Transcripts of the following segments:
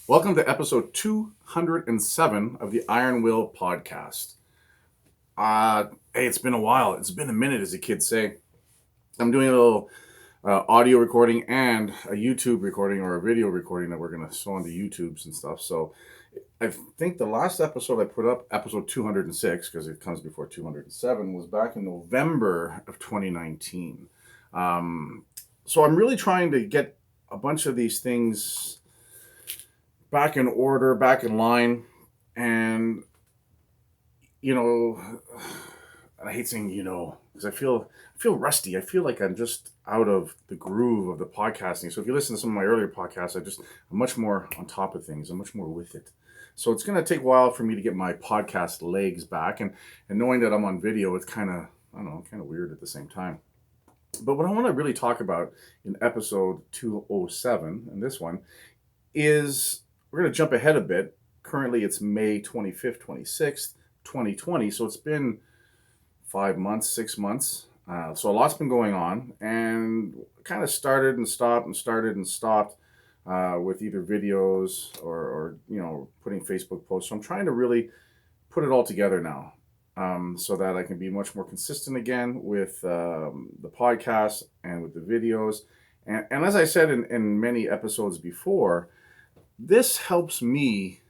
Welcome to episode 207 of the Iron Will podcast. Hey, it's been a while. It's been a minute, as the kids say. I'm doing a little audio recording and a YouTube recording or a video recording that we're going to show on the YouTubes and stuff. So I think the last episode I put up, episode 206, because it comes before 207, was back in November of 2019. So I'm really trying to get a bunch of these things back in order, back in line. And, I hate saying, because I feel rusty. I feel like I'm just out of the groove of the podcasting. So if you listen to some of my earlier podcasts, I'm much more on top of things. I'm much more with it. So it's going to take a while for me to get my podcast legs back. And knowing that I'm on video, it's kind of weird at the same time. But what I want to really talk about in episode 207, and this one, is we're going to jump ahead a bit. Currently, it's May 25th, 26th, 2020. So it's been 5 months, 6 months. So a lot's been going on, and kind of started and stopped with either videos or putting Facebook posts. So I'm trying to really put it all together now, so that I can be much more consistent again with the podcast and with the videos. And as I said in many episodes before, this helps me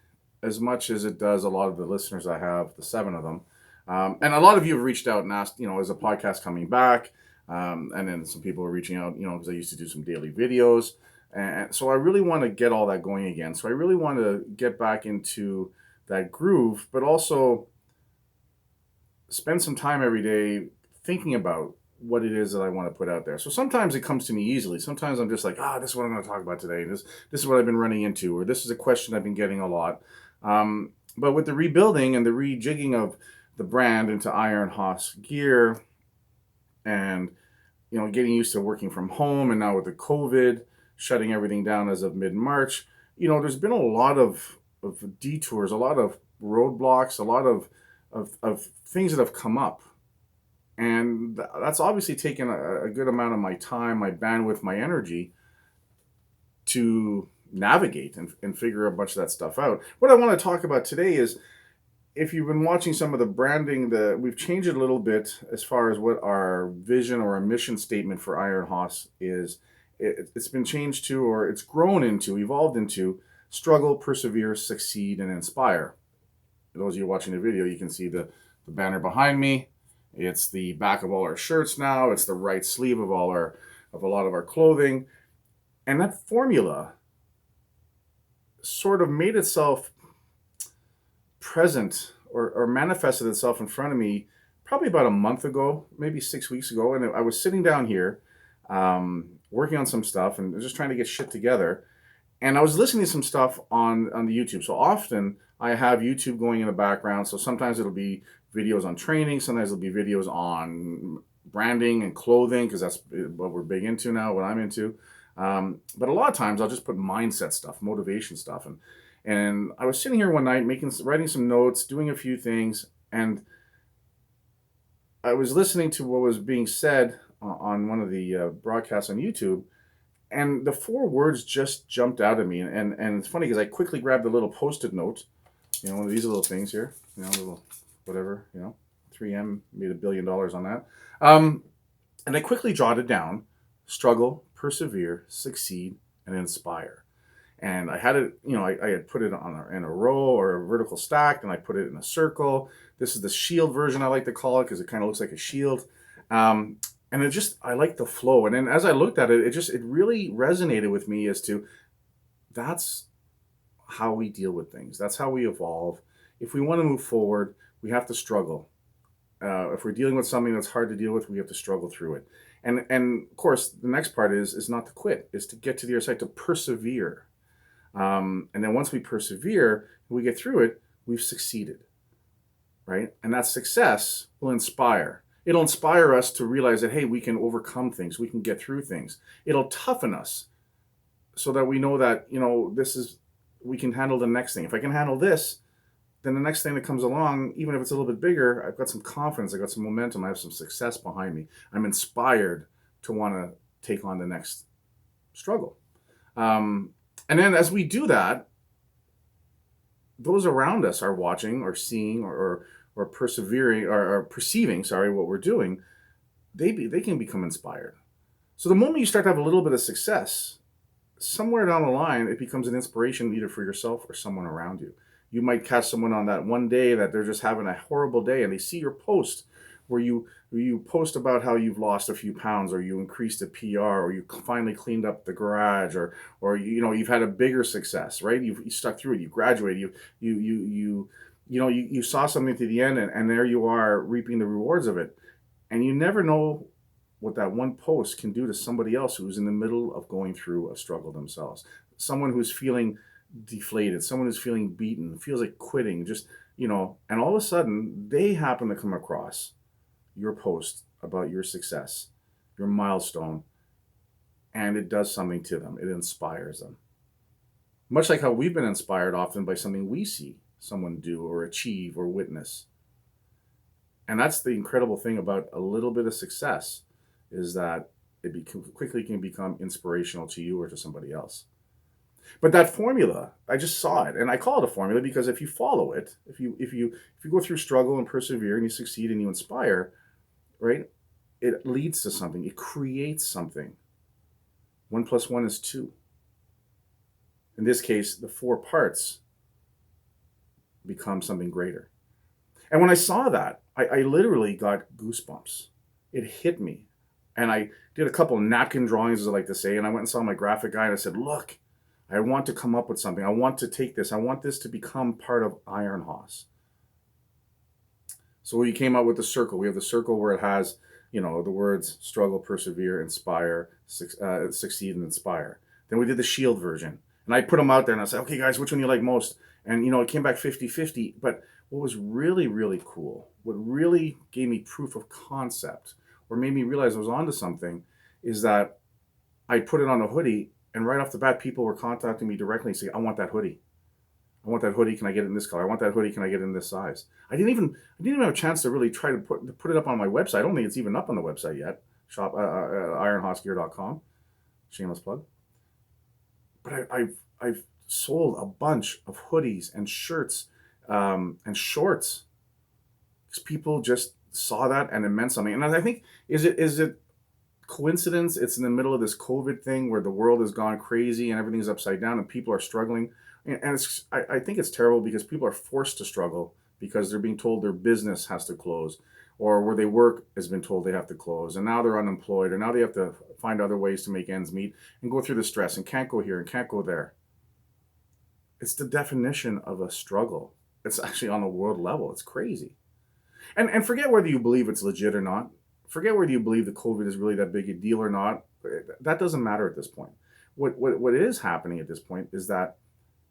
as much as it does a lot of the listeners I have, the 7 of them. And a lot of you have reached out and asked, is a podcast coming back? And then some people are reaching out, because I used to do some daily videos. And so I really want to get all that going again. So I really want to get back into that groove, but also spend some time every day thinking about what it is that I want to put out there. So sometimes it comes to me easily. Sometimes I'm just like, this is what I'm going to talk about today. This is what I've been running into, or this is a question I've been getting a lot. But with the rebuilding and the rejigging of the brand into Iron Hoss gear, and getting used to working from home, and now with the COVID shutting everything down as of mid-March, there's been a lot of detours, a lot of roadblocks, a lot of things that have come up. And that's obviously taken a good amount of my time, my bandwidth, my energy to navigate and figure a bunch of that stuff out. What I want to talk about today is, if you've been watching some of the branding, we've changed it a little bit as far as what our vision or our mission statement for Iron Hoss is. It's been changed to, or it's grown into, evolved into, struggle, persevere, succeed, and inspire. For those of you watching the video, you can see the banner behind me. It's the back of all our shirts now. It's the right sleeve of a lot of our clothing. And that formula sort of made itself present or manifested itself in front of me probably about a month ago, maybe 6 weeks ago. And I was sitting down here working on some stuff and just trying to get shit together. And I was listening to some stuff on the YouTube. So often I have YouTube going in the background. So sometimes it'll be videos on training. Sometimes it'll be videos on branding and clothing, because that's what we're big into now, what I'm into. But a lot of times I'll just put mindset stuff, motivation stuff. And I was sitting here one night writing some notes, doing a few things. And I was listening to what was being said on one of the broadcasts on YouTube. And the 4 words just jumped out at me. And it's funny because I quickly grabbed a little Post-it note, one of these little things here, little whatever, 3M made $1 billion on that. And I quickly jotted down: struggle, persevere, succeed, and inspire. And I had it, I had put it in a row or a vertical stack, and I put it in a circle. This is the shield version, I like to call it, because it kind of looks like a shield. And I like the flow. And then as I looked at it, it really resonated with me as to, that's how we deal with things. That's how we evolve. If we want to move forward, we have to struggle. If we're dealing with something that's hard to deal with, we have to struggle through it. And of course, the next part is not to quit, is to get to the other side, to persevere. And then once we persevere, we get through it, we've succeeded, right? And that success will inspire. It'll inspire us to realize that, hey, we can overcome things. We can get through things. It'll toughen us so that we know that, we can handle the next thing. If I can handle this, then the next thing that comes along, even if it's a little bit bigger, I've got some confidence, I've got some momentum, I have some success behind me. I'm inspired to want to take on the next struggle. And then as we do that, those around us are watching or seeing or persevering or perceiving, sorry, what we're doing, they can become inspired. So the moment you start to have a little bit of success, somewhere down the line, it becomes an inspiration either for yourself or someone around you. You might catch someone on that one day that they're just having a horrible day, and they see your post where you post about how you've lost a few pounds, or you increased a PR, or you finally cleaned up the garage, or you've had a bigger success, right? You stuck through it. You graduated. You saw something to the end, and there you are reaping the rewards of it. And you never know what that one post can do to somebody else who's in the middle of going through a struggle themselves. Someone who's feeling deflated, someone who's feeling beaten, feels like quitting, and all of a sudden they happen to come across your post about your success, your milestone, and it does something to them. It inspires them. Much like how we've been inspired often by something we see someone do or achieve or witness. And that's the incredible thing about a little bit of success, is that quickly can become inspirational to you or to somebody else. But that formula, I just saw it, and I call it a formula because if you follow it, if you go through struggle and persevere and you succeed and you inspire, right? It leads to something. It creates something. 1 + 1 is 2. In this case, the 4 parts become something greater. And when I saw that, I literally got goosebumps. It hit me. And I did a couple of napkin drawings, as I like to say, and I went and saw my graphic guy and I said, look, I want to come up with something. I want to take this. I want this to become part of Iron Horse. So we came up with the circle. We have the circle where it has, the words struggle, persevere, inspire, succeed, and inspire. Then we did the shield version. And I put them out there and I said, okay, guys, which one do you like most? And, it came back 50-50. But what was really, really cool, what really gave me proof of concept or made me realize I was onto something, is that I put it on a hoodie, and right off the bat, people were contacting me directly and saying, I want that hoodie. I want that hoodie. Can I get it in this color? I want that hoodie. Can I get it in this size? I didn't even have a chance to really try to put it up on my website. I don't think it's even up on the website yet. Shop ironhorsegear.com. Shameless plug. But I've sold a bunch of hoodies and shirts and shorts because people just saw that and it meant something. And I think, is it coincidence? It's in the middle of this COVID thing where the world has gone crazy and everything's upside down and people are struggling. And I think it's terrible because people are forced to struggle because they're being told their business has to close, or where they work has been told they have to close, and now they're unemployed, or now they have to find other ways to make ends meet and go through the stress and can't go here and can't go there. It's the definition of a struggle. It's actually on a world level. It's crazy. And forget whether you believe it's legit or not. Forget whether you believe the COVID is really that big a deal or not. That doesn't matter at this point. What is happening at this point is that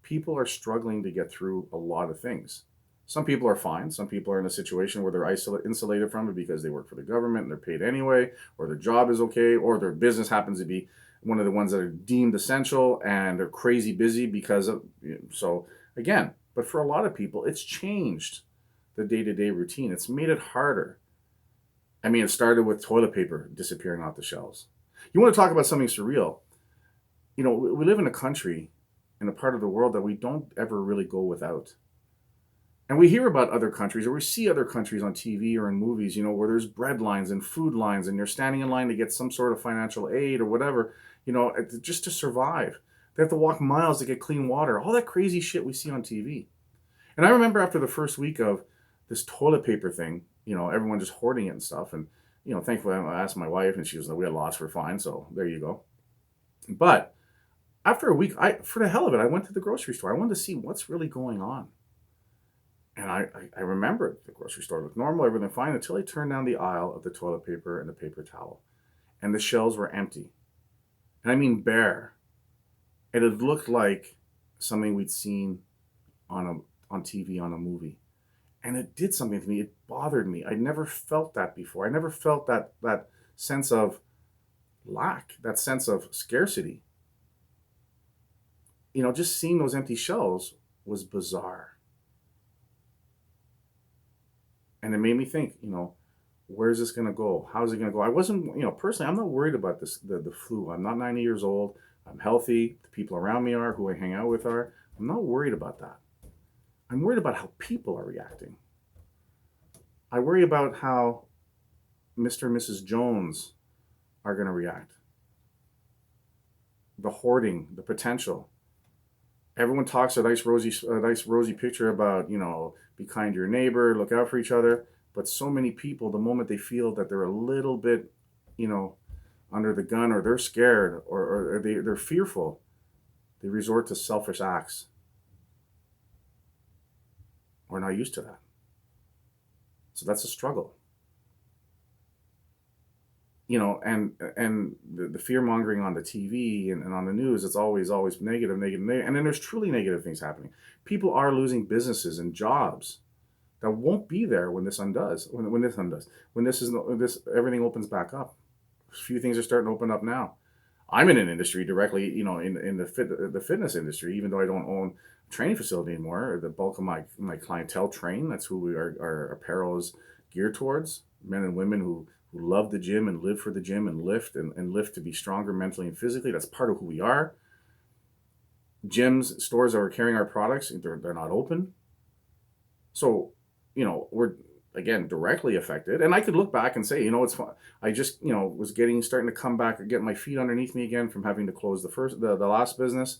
people are struggling to get through a lot of things. Some people are fine. Some people are in a situation where they're insulated from it because they work for the government and they're paid anyway, or their job is okay, or their business happens to be one of the ones that are deemed essential and they're crazy busy because of, so again, but for a lot of people, it's changed the day-to-day routine. It's made it harder. I mean, it started with toilet paper disappearing off the shelves. You want to talk about something surreal? We live in a country, in a part of the world that we don't ever really go without. And we hear about other countries, or we see other countries on TV or in movies, where there's bread lines and food lines, and you're standing in line to get some sort of financial aid or whatever, just to survive. They have to walk miles to get clean water, all that crazy shit we see on TV. And I remember after the first week of this toilet paper thing, everyone just hoarding it and stuff. And, thankfully I asked my wife and she was like, we had lots, we're fine. So there you go. But after a week, for the hell of it, I went to the grocery store. I wanted to see what's really going on. And I remembered the grocery store looked normal, everything fine, until I turned down the aisle of the toilet paper and the paper towel. And the shelves were empty. And I mean bare. And it looked like something we'd seen on TV, on a movie. And it did something to me. It bothered me. I'd never felt that before. I never felt that sense of lack, that sense of scarcity. Just seeing those empty shelves was bizarre. And it made me think, where's this going to go? How's it going to go? I wasn't, personally, I'm not worried about this, the flu. I'm not 90 years old. I'm healthy. The people around me are, who I hang out with are. I'm not worried about that. I'm worried about how people are reacting. I worry about how Mr. and Mrs. Jones are going to react. The hoarding, the potential. Everyone talks a nice rosy picture about, be kind to your neighbor, look out for each other. But so many people, the moment they feel that they're a little bit, you know, under the gun, or they're scared, or they're fearful, they resort to selfish acts. We're not used to that. So that's a struggle. And the fear mongering on the TV and on the news, it's always negative, negative, negative. And then there's truly negative things happening. People are losing businesses and jobs that won't be there when this undoes, when this everything opens back up. A few things are starting to open up now. I'm in an industry directly, in the fitness industry, even though I don't own a training facility anymore. The bulk of my clientele train. That's who our apparel is geared towards. Men and women who love the gym and live for the gym and lift to be stronger mentally and physically. That's part of who we are. Gyms, stores that are carrying our products, they're not open. So, we're again directly affected. And I could look back and say, it's fun. I just, was starting to come back or get my feet underneath me again from having to close the last business,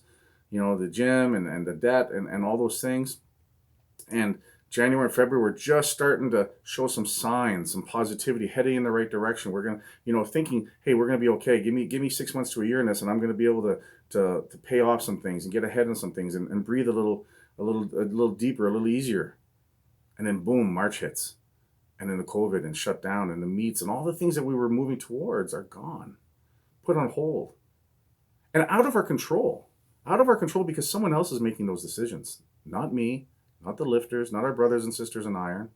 the gym and the debt and all those things. And January and February, we're just starting to show some signs, some positivity, heading in the right direction. We're going to, thinking, hey, we're going to be okay. Give me 6 months to a year in this, and I'm going to be able to pay off some things and get ahead on some things and breathe a little deeper, a little easier. And then boom, March hits. And then the COVID and shut down and the meets and all the things that we were moving towards are gone, put on hold, and out of our control. Out of our control because someone else is making those decisions. Not me, not the lifters, not our brothers and sisters in iron,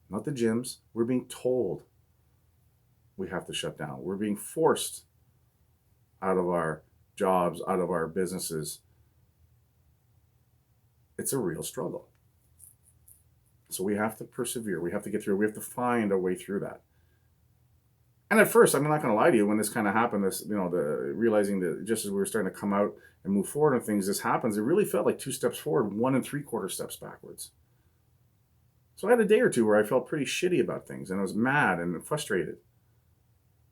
not the gyms. We're being told we have to shut down. We're being forced out of our jobs, out of our businesses. It's a real struggle. So we have to persevere. We have to get through. We have to find a way through that. And at first, I'm not going to lie to you, when this kind of happened, realizing that just as we were starting to come out and move forward on things, this happens, it really felt like 2 steps forward, 1 3/4 steps backwards. So I had a day or two where I felt pretty shitty about things, and I was mad and frustrated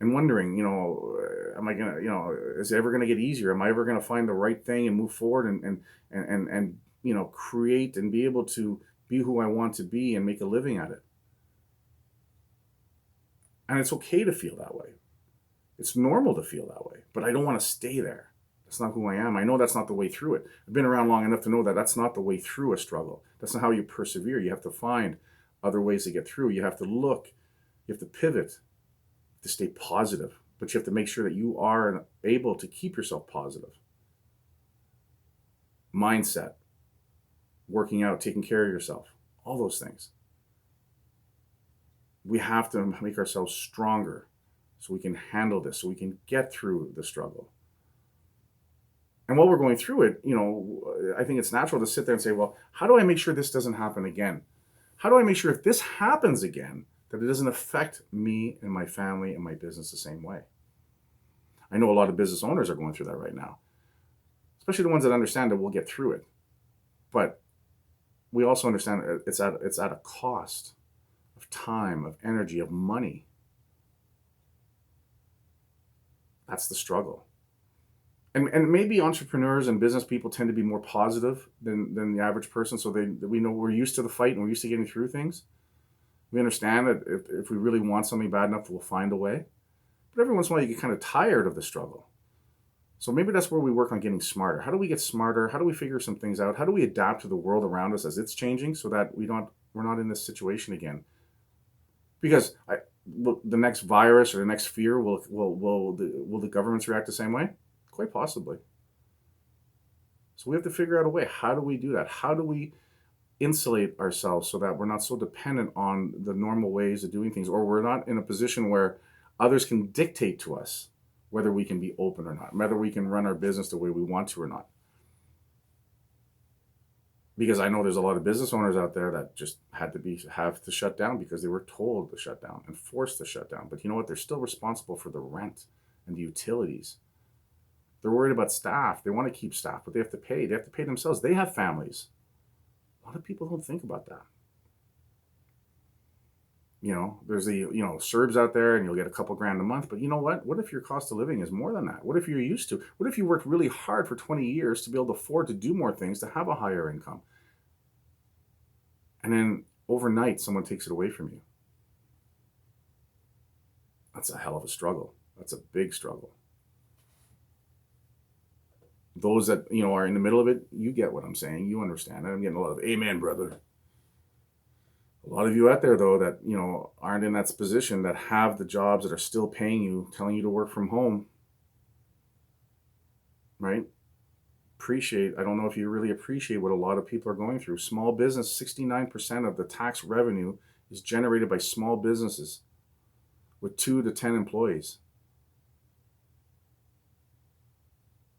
and wondering, am I going to, is it ever going to get easier? Am I ever going to find the right thing and move forward and create and be able to be who I want to be and make a living at it? And it's okay to feel that way. It's normal to feel that way, but I don't want to stay there. That's not who I am. I know that's not the way through it. I've been around long enough to know that that's not the way through a struggle. That's not how you persevere. You have to find other ways to get through. You have to look. You have to pivot to stay positive, but you have to make sure that you are able to keep yourself positive. Mindset, working out, taking care of yourself, all those things. We have to make ourselves stronger so we can handle this, so we can get through the struggle. And while we're going through it, I think it's natural to sit there and say, well, how do I make sure this doesn't happen again? How do I make sure if this happens again, that it doesn't affect me and my family and my business the same way? I know a lot of business owners are going through that right now, especially the ones that understand that we'll get through it. But we also understand it's at a cost of time, of energy, of money. That's the struggle. And maybe entrepreneurs and business people tend to be more positive than the average person. So we know we're used to the fight and we're used to getting through things. We understand that if we really want something bad enough, we'll find a way. But every once in a while, you get kind of tired of the struggle. So maybe that's where we work on getting smarter. How do we get smarter? How do we figure some things out? How do we adapt to the world around us as it's changing so that we're not in this situation again? Because the next virus or the next fear, will the governments react the same way? Quite possibly. So we have to figure out a way. How do we do that? How do we insulate ourselves so that we're not so dependent on the normal ways of doing things, or we're not in a position where others can dictate to us whether we can be open or not, whether we can run our business the way we want to or not. Because I know there's a lot of business owners out there that just have to shut down because they were told to shut down and forced to shut down. But you know what? They're still responsible for the rent and the utilities. They're worried about staff. They want to keep staff, but they have to pay. They have to pay themselves. They have families. A lot of people don't think about that. There's the, Serbs out there and you'll get a couple grand a month, but you know what? What if your cost of living is more than that? What if you're used to? What if you worked really hard for 20 years to be able to afford to do more things, to have a higher income? And then overnight, someone takes it away from you. That's a hell of a struggle. That's a big struggle. Those that, are in the middle of it, you get what I'm saying. You understand it. I'm getting a lot of amen, brother. A lot of you out there, though, that, aren't in that position, that have the jobs that are still paying you, telling you to work from home, right? I don't know if you really appreciate what a lot of people are going through. Small business, 69% of the tax revenue is generated by small businesses with 2 to 10 employees.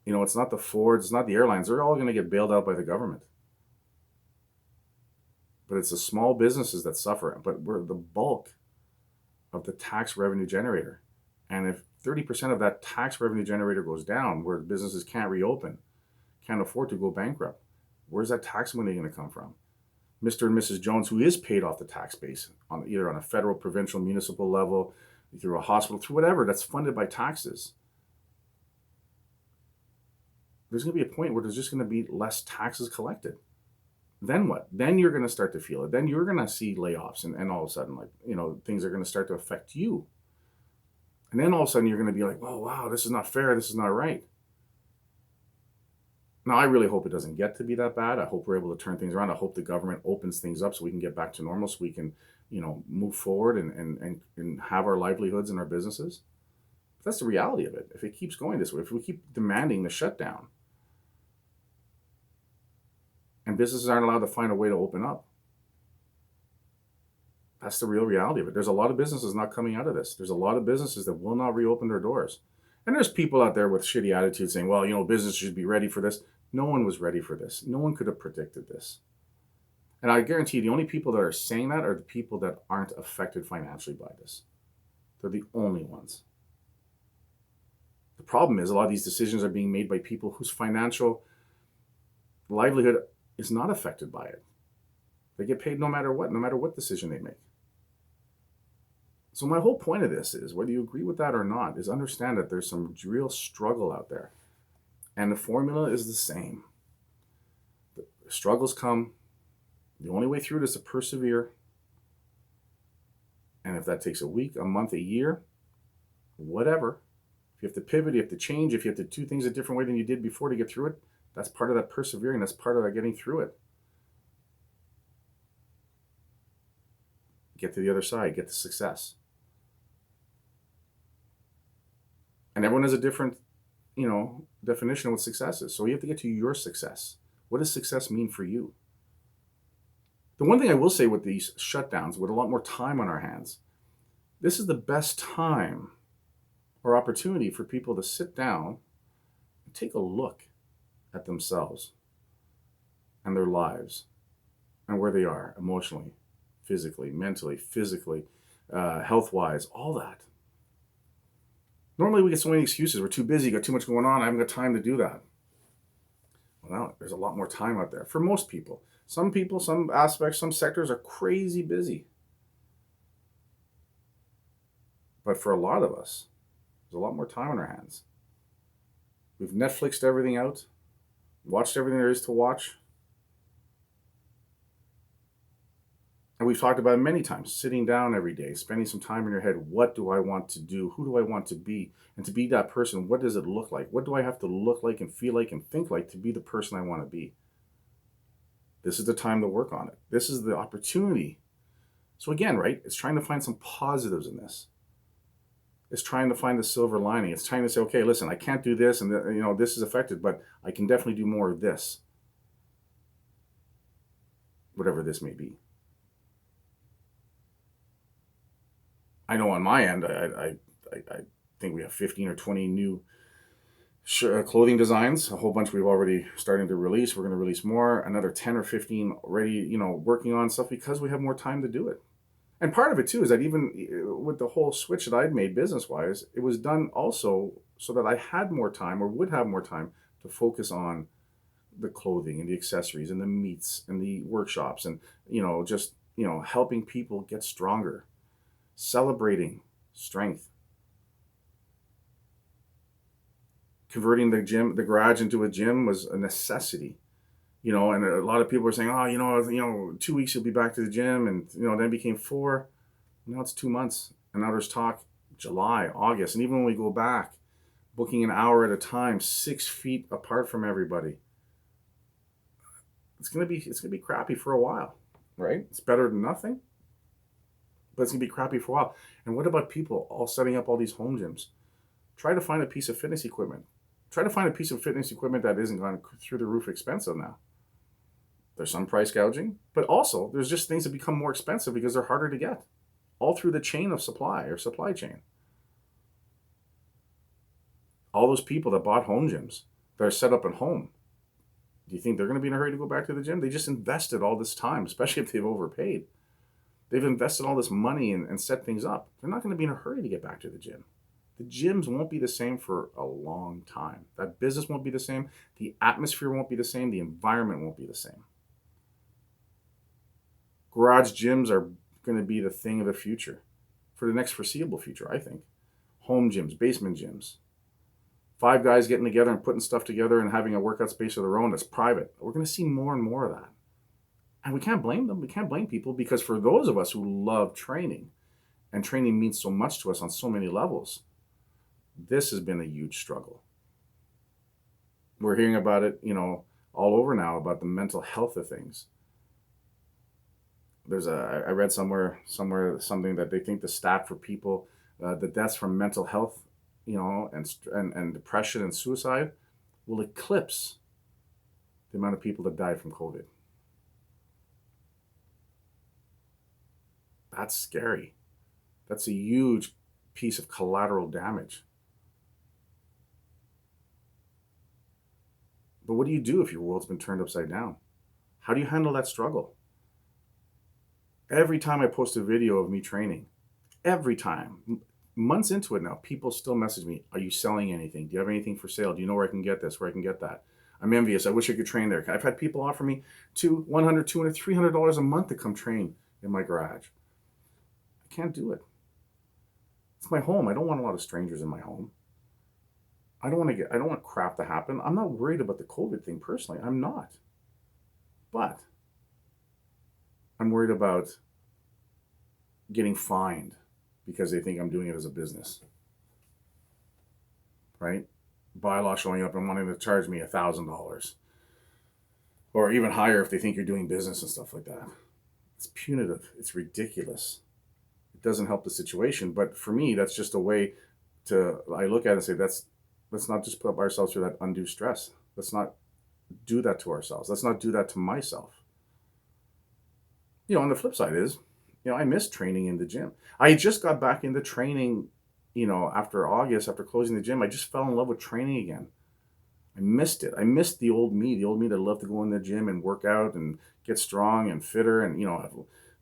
It's not the Fords, it's not the airlines. They're all going to get bailed out by the government. But it's the small businesses that suffer. But we're the bulk of the tax revenue generator. And if 30% of that tax revenue generator goes down, where businesses can't reopen, can't afford to go bankrupt, where's that tax money going to come from? Mr. and Mrs. Jones, who is paid off the tax base, either on a federal, provincial, municipal level, through a hospital, through whatever, that's funded by taxes. There's going to be a point where there's just going to be less taxes collected. Then what? Then you're going to start to feel it. Then you're going to see layoffs, and all of a sudden, things are going to start to affect you. And then all of a sudden you're going to be like, oh, wow, this is not fair. This is not right. Now, I really hope it doesn't get to be that bad. I hope we're able to turn things around. I hope the government opens things up so we can get back to normal, so we can, move forward and have our livelihoods and our businesses. But that's the reality of it. If it keeps going this way, if we keep demanding the shutdown, and businesses aren't allowed to find a way to open up, that's the real reality of it. There's a lot of businesses not coming out of this. There's a lot of businesses that will not reopen their doors. And there's people out there with shitty attitudes saying, well, business should be ready for this. No one was ready for this. No one could have predicted this. And I guarantee you, the only people that are saying that are the people that aren't affected financially by this. They're the only ones. The problem is a lot of these decisions are being made by people whose financial livelihood is not affected by it. They get paid no matter what decision they make. So my whole point of this is, whether you agree with that or not, is understand that there's some real struggle out there. And the formula is the same. The struggles come. The only way through it is to persevere. And if that takes a week, a month, a year, whatever, if you have to pivot, you have to change, if you have to do things a different way than you did before to get through it, that's part of that persevering. That's part of that getting through it. Get to the other side, get to success. And everyone has a different, definition of what success is. So you have to get to your success. What does success mean for you? The one thing I will say with these shutdowns, with a lot more time on our hands, this is the best time or opportunity for people to sit down and take a look at themselves and their lives and where they are emotionally, physically, mentally, health-wise, all that. Normally we get so many excuses. We're too busy, got too much going on, I haven't got time to do that. Well, now there's a lot more time out there for most people. Some people, some aspects, some sectors are crazy busy. But for a lot of us, there's a lot more time on our hands. We've Netflixed everything out, watched everything there is to watch. And we've talked about it many times, sitting down every day, spending some time in your head. What do I want to do? Who do I want to be? And to be that person, what does it look like? What do I have to look like and feel like and think like to be the person I want to be? This is the time to work on it. This is the opportunity. So again, right, it's trying to find some positives in this. It's trying to find the silver lining. It's trying to say, okay, listen, I can't do this, and this is affected, but I can definitely do more of this. Whatever this may be. I know on my end, I think we have 15 or 20 new clothing designs. A whole bunch we've already starting to release. We're going to release more. Another 10 or 15 already, working on stuff because we have more time to do it. And part of it too is that even with the whole switch that I'd made business-wise, it was done also so that I had more time, or would have more time, to focus on the clothing and the accessories and the meats and the workshops and, just, helping people get stronger, celebrating strength, converting the garage into a gym was a necessity. And a lot of people were saying, oh, 2 weeks you'll be back to the gym. And, then it became 4. Now it's 2 months. And now there's talk July, August. And even when we go back, booking an hour at a time, 6 feet apart from everybody, it's gonna be crappy for a while, right? It's better than nothing, but it's gonna be crappy for a while. And what about people all setting up all these home gyms? Try to find a piece of fitness equipment. Try to find a piece of fitness equipment that isn't going through the roof expensive now. There's some price gouging, but also there's just things that become more expensive because they're harder to get, all through the chain of supply or supply chain. All those people that bought home gyms that are set up at home, do you think they're going to be in a hurry to go back to the gym? They just invested all this time, especially if they've overpaid. They've invested all this money and set things up. They're not going to be in a hurry to get back to the gym. The gyms won't be the same for a long time. That business won't be the same. The atmosphere won't be the same. The environment won't be the same. Garage gyms are going to be the thing of the future for the next foreseeable future, I think. Home gyms, basement gyms. 5 guys getting together and putting stuff together and having a workout space of their own that's private. We're going to see more and more of that. And we can't blame them. We can't blame people, because for those of us who love training, and training means so much to us on so many levels, this has been a huge struggle. We're hearing about it, all over now, about the mental health of things. I read somewhere something that they think the stat for people, the deaths from mental health, and depression and suicide will eclipse the amount of people that died from COVID. That's scary. That's a huge piece of collateral damage. But what do you do if your world's been turned upside down? How do you handle that struggle? Every time I post a video of me training, every time, months into it now, people still message me, are you selling anything? Do you have anything for sale? Do you know where I can get this, where I can get that? I'm envious. I wish I could train there. I've had people offer me $100, $200, $300 a month to come train in my garage. I can't do it. It's my home. I don't want a lot of strangers in my home. I don't want crap to happen. I'm not worried about the COVID thing personally. I'm not. But I'm worried about getting fined because they think I'm doing it as a business. Right? Bylaw showing up and wanting to charge me $1,000. Or even higher if they think you're doing business and stuff like that. It's punitive. It's ridiculous. It doesn't help the situation. But for me, that's just a way I look at it and say, let's not just put ourselves through that undue stress. Let's not do that to ourselves. Let's not do that to myself. On the flip side is, I miss training in the gym. I just got back into training, after August, after closing the gym. I just fell in love with training again. I missed it. I missed the old me that loved to go in the gym and work out and get strong and fitter. And,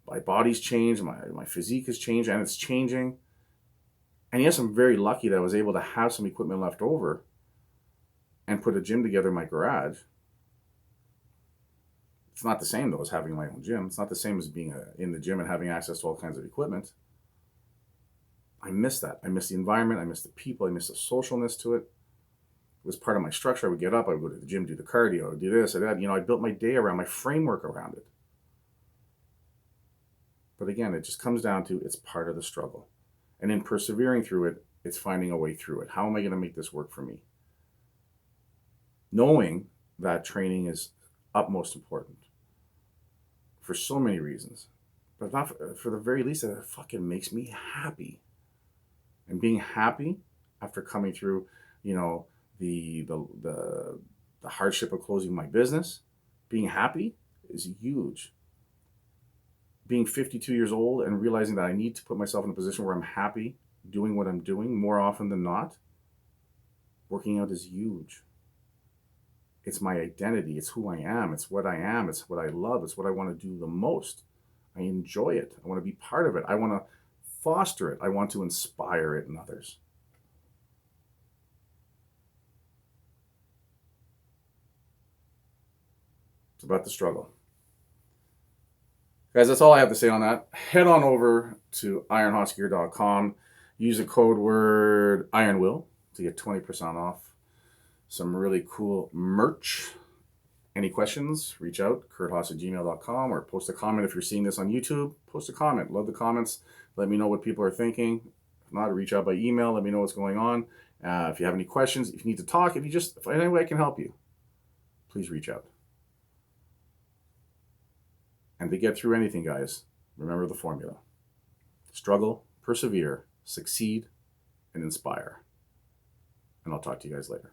my body's changed, my physique has changed, and it's changing. And yes, I'm very lucky that I was able to have some equipment left over and put a gym together in my garage. It's not the same, though, as having my own gym. It's not the same as being in the gym and having access to all kinds of equipment. I miss that. I miss the environment. I miss the people. I miss the socialness to it. It was part of my structure. I would get up. I would go to the gym, do the cardio, I would do this or that. I built my day around, my framework around it. But again, it just comes down to it's part of the struggle. And in persevering through it, it's finding a way through it. How am I going to make this work for me? Knowing that training is utmost important for so many reasons, but not for the very least that it fucking makes me happy. And being happy after coming through, the hardship of closing my business, being happy is huge. Being 52 years old and realizing that I need to put myself in a position where I'm happy doing what I'm doing more often than not, working out is huge. It's my identity. It's who I am. It's what I am. It's what I love. It's what I want to do the most. I enjoy it. I want to be part of it. I want to foster it. I want to inspire it in others. It's about the struggle. Guys, that's all I have to say on that. Head on over to ironhotsgear.com. Use the code word IRONWILL to get 20% off some really cool merch. Any questions, reach out, kurthaas@gmail.com, or post a comment. If you're seeing this on YouTube, post a comment. Love the comments. Let me know what people are thinking. If not, reach out by email. Let me know what's going on. If you have any questions, if you need to talk, if any way I can help you, please reach out. And to get through anything, guys, remember the formula. Struggle, persevere, succeed, and inspire. And I'll talk to you guys later.